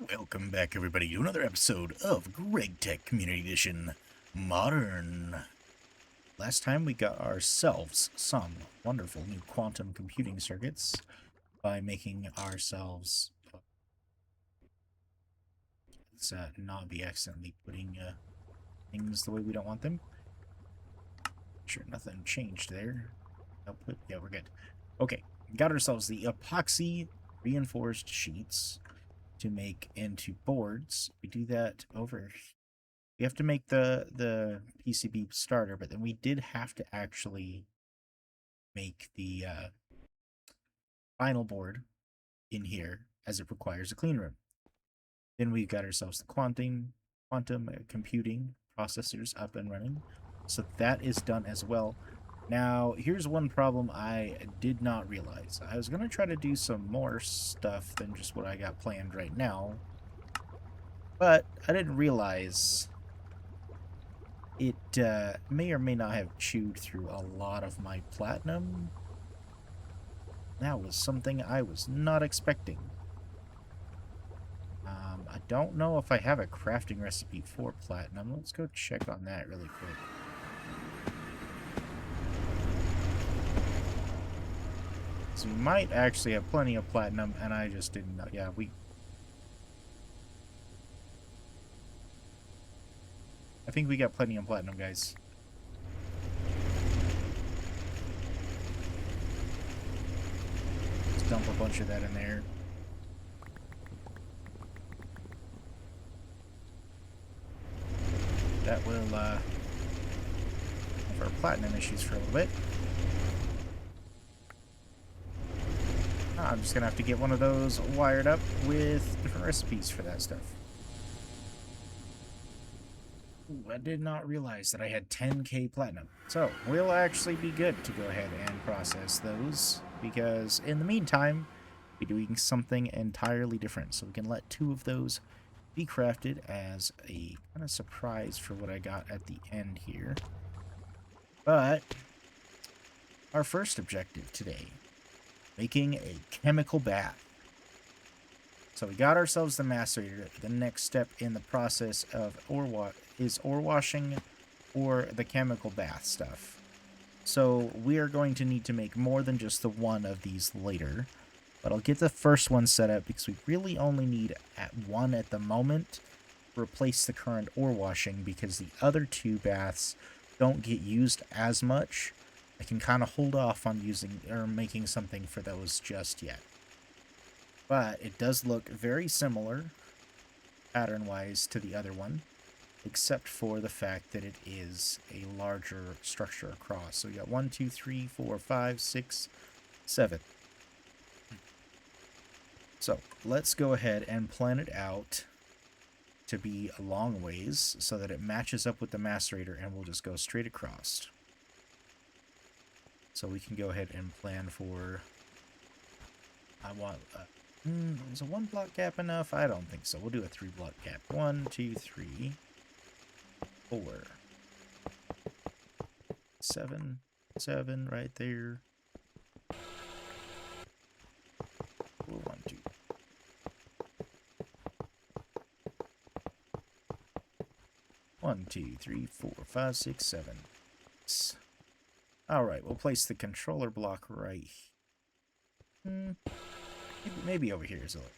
Welcome back, everybody, to another episode of Gregtech Community Edition Modern. Last time we got ourselves some wonderful new quantum computing circuits by making ourselves... Let's not be accidentally putting things the way we don't want them. Sure, nothing changed there. Output, yeah, we're good. Okay, got ourselves the epoxy reinforced sheets to make into boards. We do that over. We have to make the PCB starter, but then we did have to actually make the final board in here, as it requires a clean room. Then we got ourselves the quantum computing processors up and running, so that is done as well. Now, here's one problem I did not realize. I was going to try to do some more stuff than just what I got planned right now, but I didn't realize it may or may not have chewed through a lot of my platinum. That was something I was not expecting. I don't know if I have a crafting recipe for platinum. Let's go check on that really quick. So we might actually have plenty of platinum, and I just didn't know. Yeah, I think we got plenty of platinum, guys. Let's dump a bunch of that in there. That will have our platinum issues for a little bit. I'm just gonna have to get one of those wired up with different recipes for that stuff. Ooh, I did not realize that I had 10k platinum. So, we'll actually be good to go ahead and process those, because in the meantime, we're doing something entirely different. So we can let 2 of those be crafted as a kind of surprise for what I got at the end here. But our first objective today, making a chemical bath. So we got ourselves the macerator. The next step in the process of ore washing or the chemical bath stuff. So we are going to need to make more than just the one of these later. But I'll get the first one set up because we really only need one at the moment to replace the current ore washing, because the other 2 baths don't get used as much. I can kind of hold off on using or making something for those just yet. But it does look very similar pattern-wise to the other one, except for the fact that it is a larger structure across. So we got 1, 2, 3, 4, 5, 6, 7. So let's go ahead and plan it out to be a long ways so that it matches up with the macerator, and we'll just go straight across. So we can go ahead and plan for... I want... is a 1 block gap enough? I don't think so. We'll do a 3 block gap. 1, 2, 3, 4. 7. 7 right there. 4, 1, 2. 1, 2, 3, 4, 5, 6, 7. Alright, we'll place the controller block right here. Maybe over here is a little.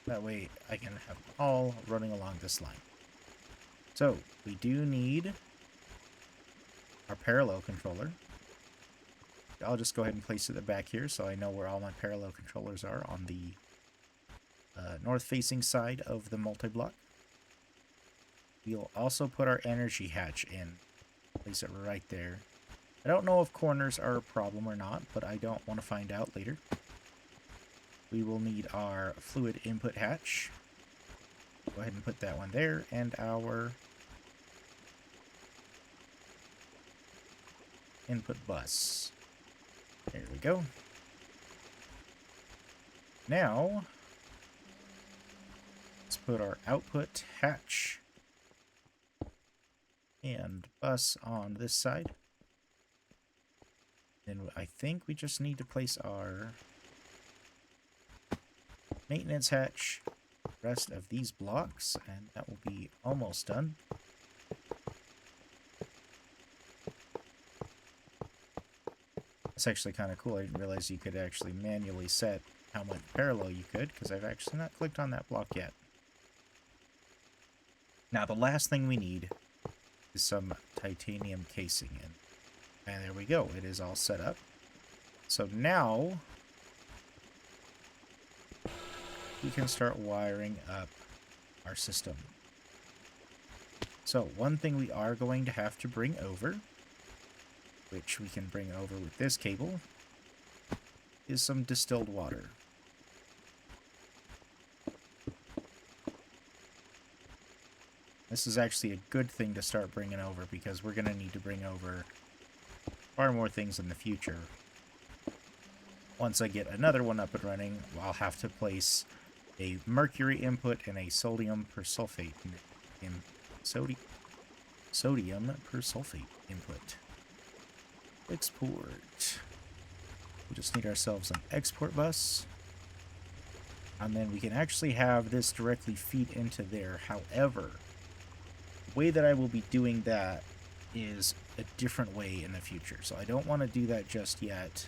That way I can have them all running along this line. So, we do need our parallel controller. I'll just go ahead and place it back here so I know where all my parallel controllers are on the north-facing side of the multi-block. We'll also put our energy hatch in. Place it right there. I don't know if corners are a problem or not, but I don't want to find out later. We will need our fluid input hatch. Go ahead and put that one there, and our input bus. There we go. Now, let's put our output hatch and bus on this side. Then I think we just need to place our maintenance hatch rest of these blocks, and that will be almost done. That's actually kind of cool. I didn't realize you could actually manually set how much parallel you could, because I've actually not clicked on that block yet. Now, the last thing we need is some titanium casing in. And there we go. It is all set up. So now we can start wiring up our system. So one thing we are going to have to bring over, which we can bring over with this cable, is some distilled water. This is actually a good thing to start bringing over, because we're going to need to bring over far more things in the future. Once I get another one up and running, I'll have to place a mercury input and a sodium persulfate sodium persulfate input. Export. We just need ourselves an export bus. And then we can actually have this directly feed into there. However, the way that I will be doing that is a different way in the future. So I don't want to do that just yet.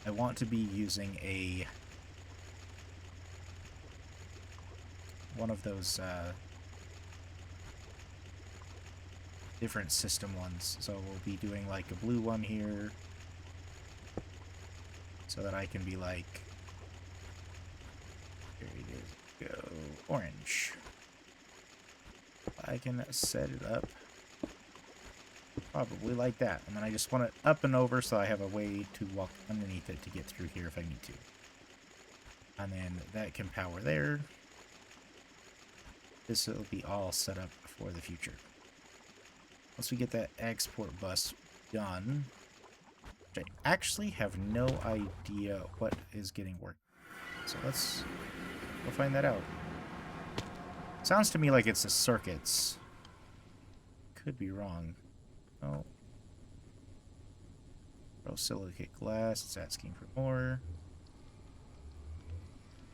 I want to be using one of those different system ones. So we'll be doing like a blue one here, so that I can be like, here it is, go orange. I can set it up probably like that, and then I just want it up and over so I have a way to walk underneath it to get through here if I need to. And then that can power there. This will be all set up for the future. Once we get that export bus done, which I actually have no idea what is getting worked. So let's go find that out. Sounds to me like it's the circuits. Could be wrong. Oh. Silicate glass. It's asking for more.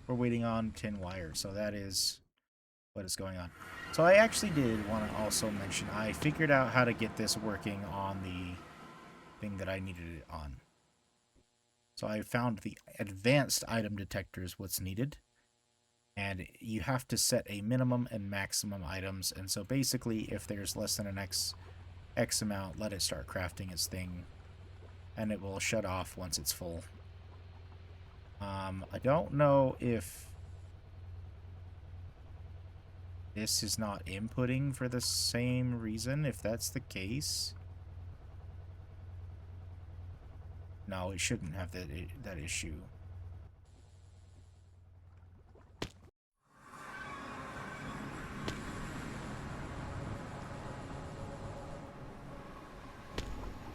We're waiting on tin wire, so that is what is going on. So I actually did want to also mention, I figured out how to get this working on the thing that I needed it on. So I found the advanced item detector is what's needed. And you have to set a minimum and maximum items. And so basically, if there's less than an X amount, let it start crafting its thing. And it will shut off once it's full. I don't know if this is not inputting for the same reason, if that's the case. No, it shouldn't have that issue.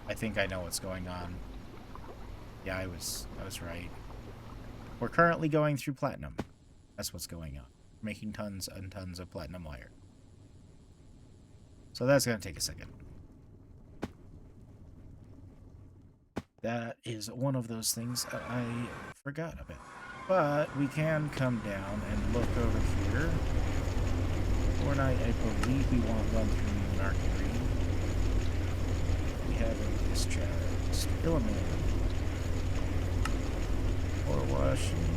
I think I know what's going on. Yeah, I was right. We're currently going through platinum. That's what's going on. Making tons and tons of platinum wire. So that's going to take a second. That is one of those things that I forgot about. But we can come down and look over here. Fortnite, I believe we want to run through Mercury. We have a discharged element. Ore washing.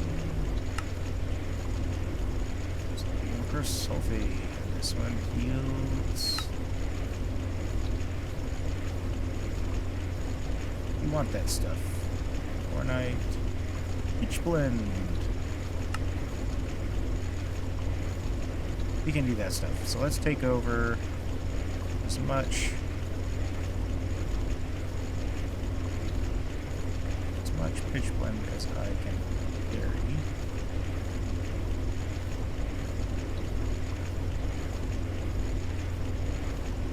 Sulfate, and this one yields. You want that stuff. Fortnite. Each blend. We can do that stuff. So let's take over as much pitch blend as I can carry.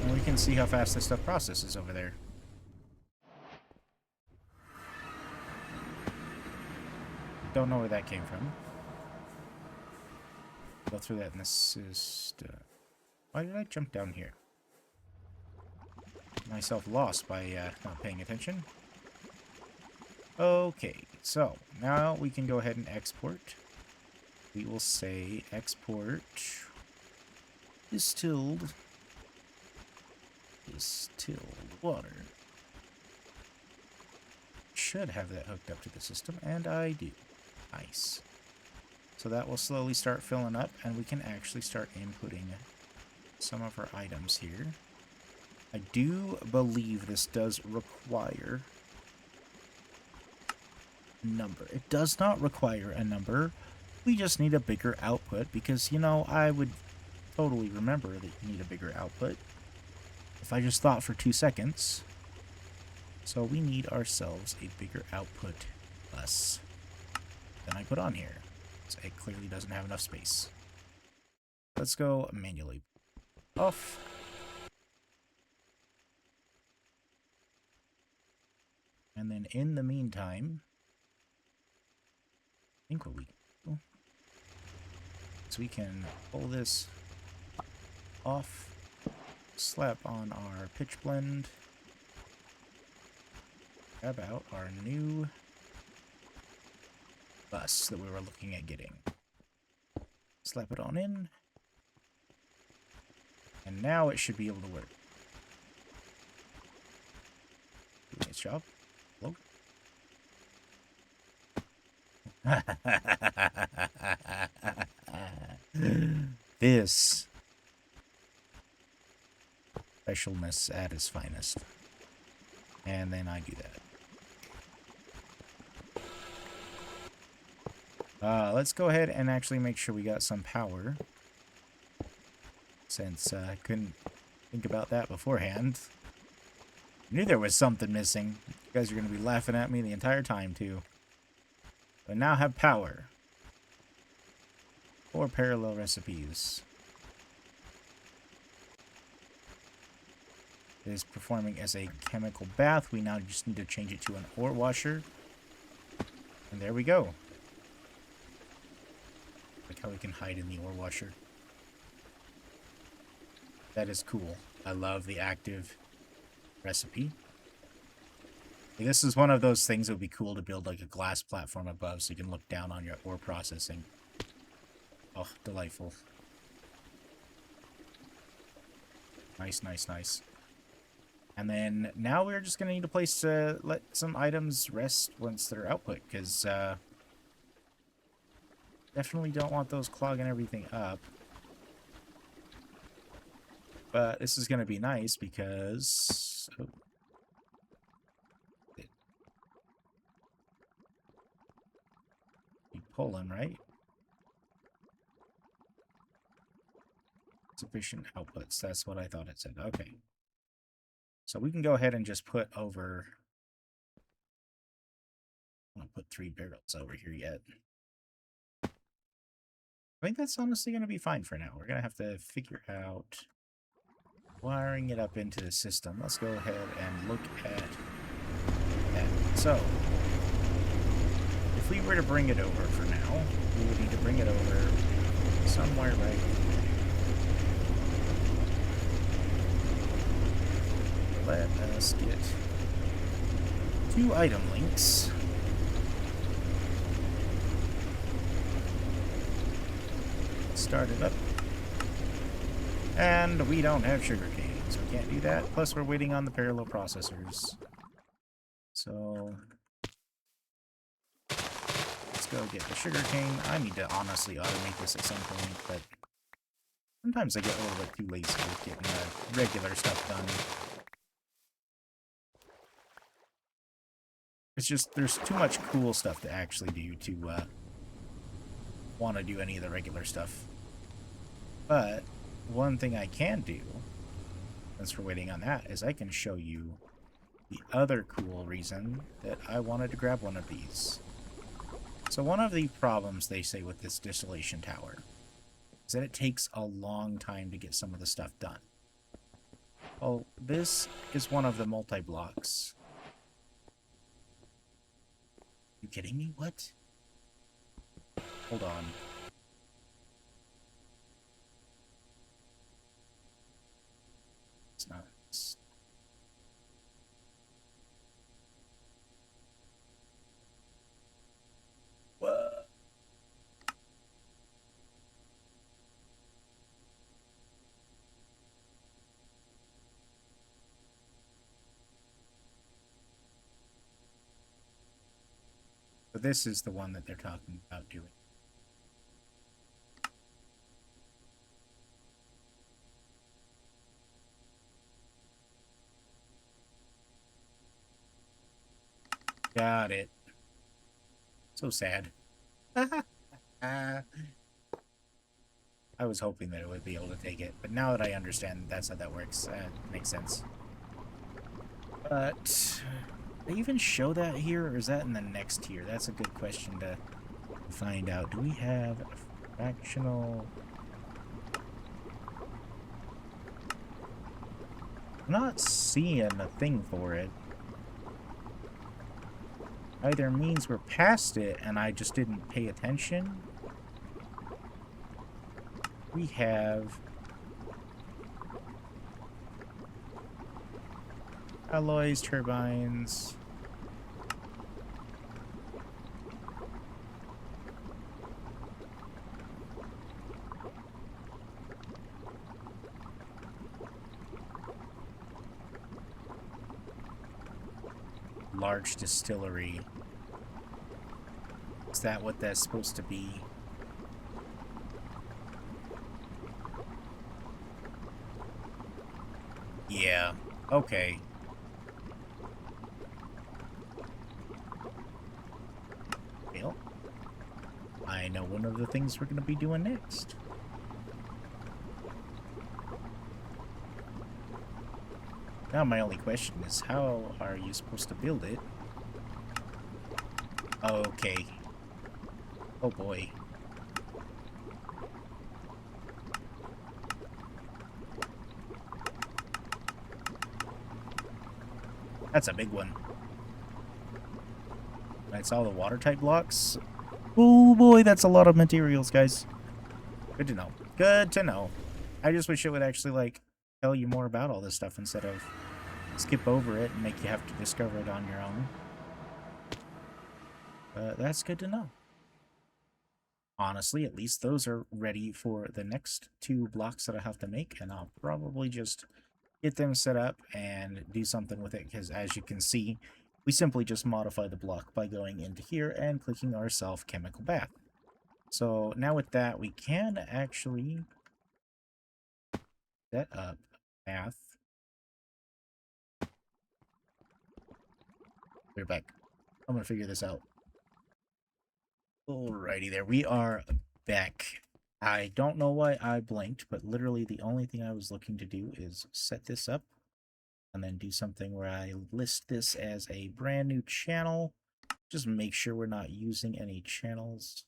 And we can see how fast this stuff processes over there. Don't know where that came from. Go through that in the system. Why did I jump down here? Myself lost by not paying attention. Okay, so now we can go ahead and export. we will say export distilled water. Should have that hooked up to the system, and I do. Nice. So that will slowly start filling up, and we can actually start inputting some of our items here. I do believe this does require a number. It does not require a number. We just need a bigger output because, you know, I would totally remember that you need a bigger output if I just thought for 2 seconds. So we need ourselves a bigger output bus than I put on here. So it clearly doesn't have enough space. Let's go manually off. And then in the meantime, I think what we can do is we can pull this off, slap on our pitch blend, grab out our new bus that we were looking at getting. Slap it on in. And now it should be able to work. Doing its job. Hello? This specialness at its finest. And then I do that. Let's go ahead and actually make sure we got some power. Since I couldn't think about that beforehand. I knew there was something missing. You guys are going to be laughing at me the entire time, too. But now have power. 4 parallel recipes. It is performing as a chemical bath. We now just need to change it to an ore washer. And there we go. Like how we can hide in the ore washer. That is cool. I love the active recipe. This is one of those things that would be cool to build like a glass platform above so you can look down on your ore processing. Oh, delightful. Nice, nice, nice. And then now we're just going to need a place to let some items rest once they're output, because definitely don't want those clogging everything up. But this is going to be nice because... Oh. You pull them, right? Sufficient outputs. That's what I thought it said. Okay. So we can go ahead and just put over... I don't put 3 barrels over here yet. I think that's honestly going to be fine for now. We're going to have to figure out wiring it up into the system. Let's go ahead and look at that. So, if we were to bring it over for now, we would need to bring it over somewhere right here. Let us get 2 item links. Start it up. And we don't have sugar cane, so we can't do that. Plus, we're waiting on the parallel processors. So, let's go get the sugar cane. I need to honestly automate this at some point, but sometimes I get a little bit too lazy with getting the regular stuff done. It's just, there's too much cool stuff to actually do to want to do any of the regular stuff. But one thing I can do, since we're waiting on that, is I can show you the other cool reason that I wanted to grab one of these. So one of the problems they say with this distillation tower is that it takes a long time to get some of the stuff done. Well, this is one of the multi-blocks. You kidding me? What? Hold on. It's not. What? But this is the one that they're talking about doing. Got it. So sad. I was hoping that it would be able to take it, but now that I understand that's how that works, makes sense. But they even show that here, or is that in the next tier? That's a good question to find out. Do we have a fractional? I'm not seeing a thing for it. Either means we're past it and I just didn't pay attention. We have alloys, turbines. Large distillery. Is that what that's supposed to be? Yeah, okay. Well, I know one of the things we're going to be doing next. Now my only question is, how are you supposed to build it? Okay. Oh boy. That's a big one. That's all the water type blocks. Oh boy, that's a lot of materials, guys. Good to know. Good to know. I just wish it would actually, like, tell you more about all this stuff instead of skip over it and make you have to discover it on your own. But that's good to know. Honestly, at least those are ready for the next 2 blocks that I have to make, and I'll probably just get them set up and do something with it, because as you can see, we simply just modify the block by going into here and clicking our self-chemical bath. So now with that, we can actually set up bath. We're back. I'm gonna figure this out. Alrighty there, we are back. I don't know why I blinked, but literally the only thing I was looking to do is set this up and then do something where I list this as a brand new channel. Just make sure we're not using any channels.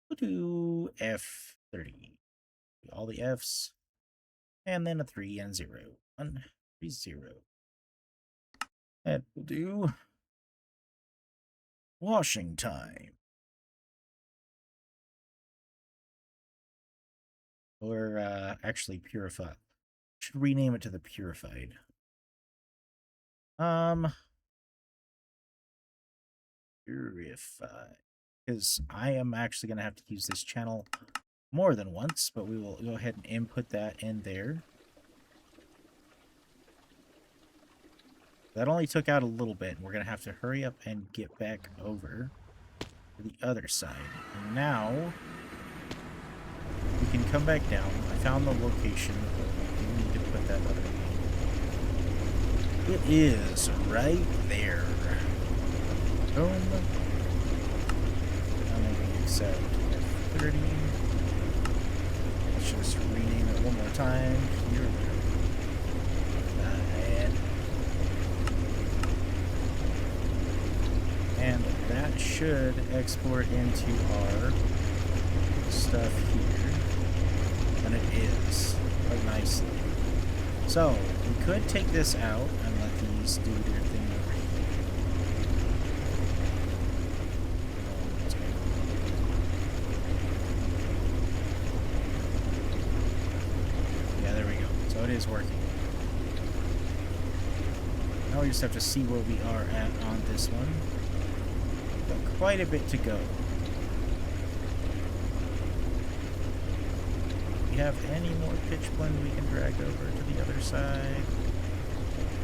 We'll do F30. All the Fs. And then a 3 and 0. 1, 3, 0. That will do. Washing time. Or actually purified. Should rename it to the purified. Purify. Because I am actually going to have to use this channel more than once, but we will go ahead and input that in there. That only took out a little bit, and we're going to have to hurry up and get back over to the other side. And now we can come back down. I found the location where we need to put that other thing. It is right there. Boom. I'm going to accept F30. Let's just rename it one more time. Here. And that should export into our stuff here. And it is quite nicely. So, we could take this out and let these do their thing over here. Yeah, there we go. So it is working. Now we just have to see where we are at on this one. Got quite a bit to go. Do we have any more pitch blend we can drag over to the other side?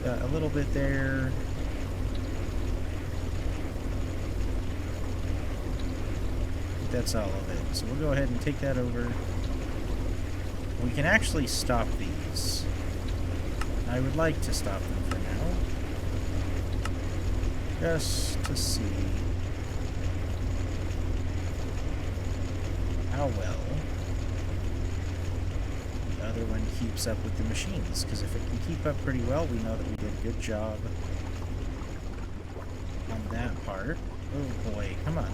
Got a little bit there. that's all of it. So we'll go ahead and take that over. We can actually stop these. I would like to stop them for now. Just to see how well the other one keeps up with the machines. Because if it can keep up pretty well, we know that we did a good job on that part. Oh boy, come on.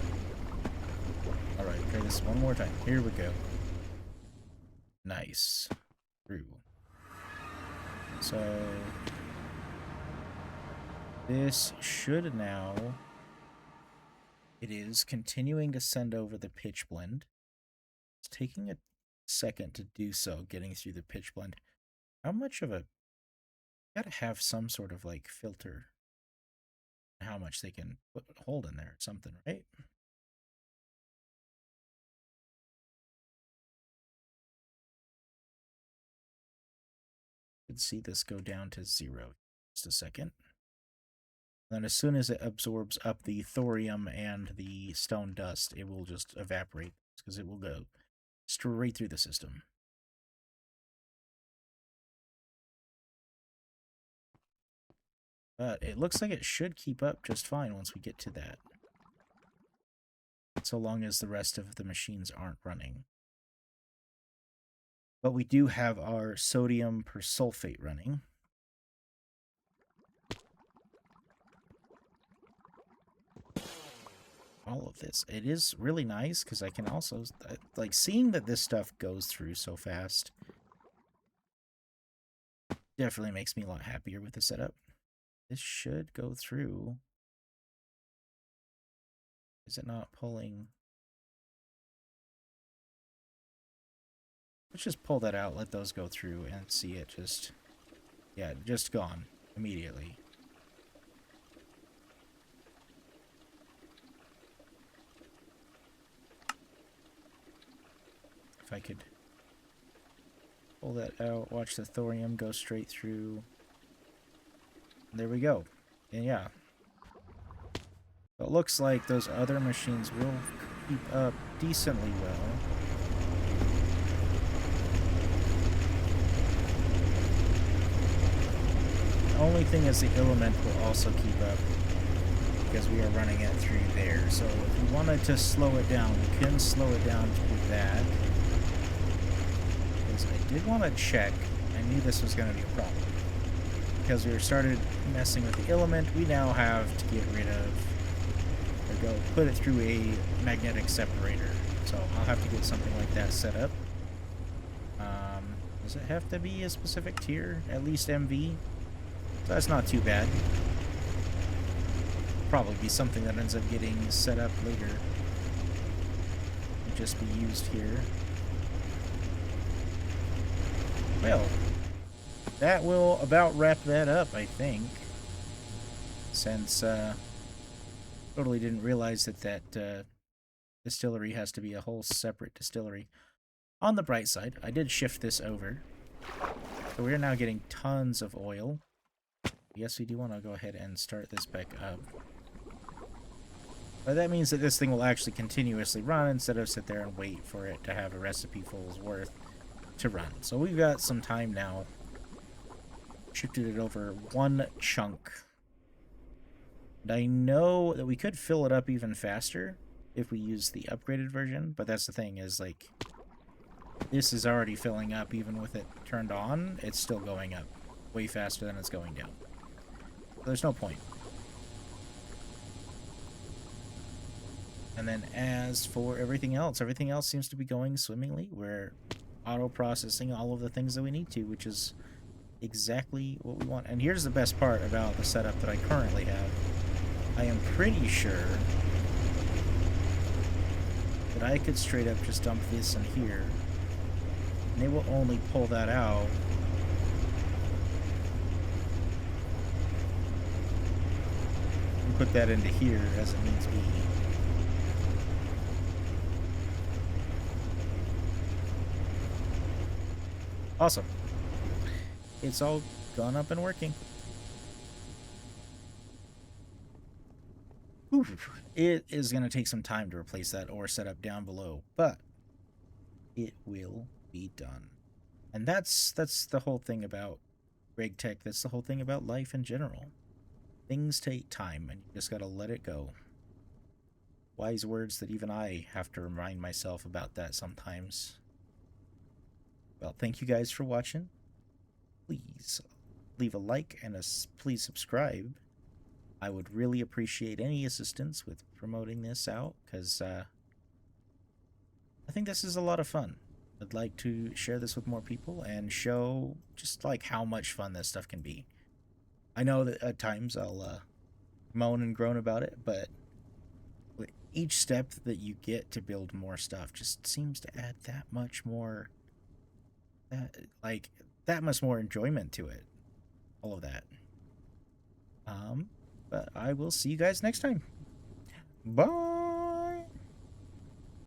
Alright, try this one more time. Here we go. Nice. Through. So this should now... It is continuing to send over the pitch blend. It's taking a second to do so, getting through the pitch blend. How much of a... Gotta have some sort of, like, filter. How much they can hold in there or something, right? You can see this go down to 0. Just a second. Then as soon as it absorbs up the thorium and the stone dust, it will just evaporate, because it will go straight through the system. But it looks like it should keep up just fine once we get to that. So long as the rest of the machines aren't running. But we do have our sodium persulfate running. All of this. It is really nice because I can also, like, seeing that this stuff goes through so fast definitely makes me a lot happier with the setup. This should go through. Is it not pulling? Let's just pull that out, let those go through, and see it just, yeah, just gone immediately. If I could pull that out, watch the thorium go straight through. There we go. And yeah. It looks like those other machines will keep up decently well. The only thing is the element will also keep up because we are running it through there. So if we wanted to slow it down, we can slow it down to do that. Because I did want to check. I knew this was going to be a problem. Because we started messing with the element, we now have to get rid of, or go put it through a magnetic separator. So I'll have to get something like that set up. Does it have to be a specific tier? At least MV? So that's not too bad. Probably be something that ends up getting set up later. It'll just be used here. Well, that will about wrap that up, I think. Since, totally didn't realize that distillery has to be a whole separate distillery. On the bright side, I did shift this over. So we are now getting tons of oil. Yes, we do want to go ahead and start this back up. But that means that this thing will actually continuously run instead of sit there and wait for it to have a recipe full's worth to run. So we've got some time now. Shifted it over one chunk. And I know that we could fill it up even faster if we use the upgraded version, but that's the thing is, like, this is already filling up even with it turned on. It's still going up way faster than it's going down. There's no point. And then as for everything else seems to be going swimmingly. We're auto-processing all of the things that we need to, which is exactly what we want. And here's the best part about the setup that I currently have. I am pretty sure that I could straight up just dump this in here, and it will only pull that out and put that into here as it needs be. Awesome. It's all gone up and working. Whew. it is going to take some time to replace that ore setup down below, but it will be done. And that's the whole thing about Gregtech. That's the whole thing about life in general. Things take time, and you just gotta let it go. Wise words that even I have to remind myself about that sometimes. Well, thank you guys for watching. Please leave a like and please subscribe. I would really appreciate any assistance with promoting this out, because I think this is a lot of fun. I'd like to share this with more people and show just like how much fun this stuff can be. I know that at times I'll moan and groan about it, but each step that you get to build more stuff just seems to add that much more, that much more enjoyment to it. All of that. But I will see you guys next time. Bye.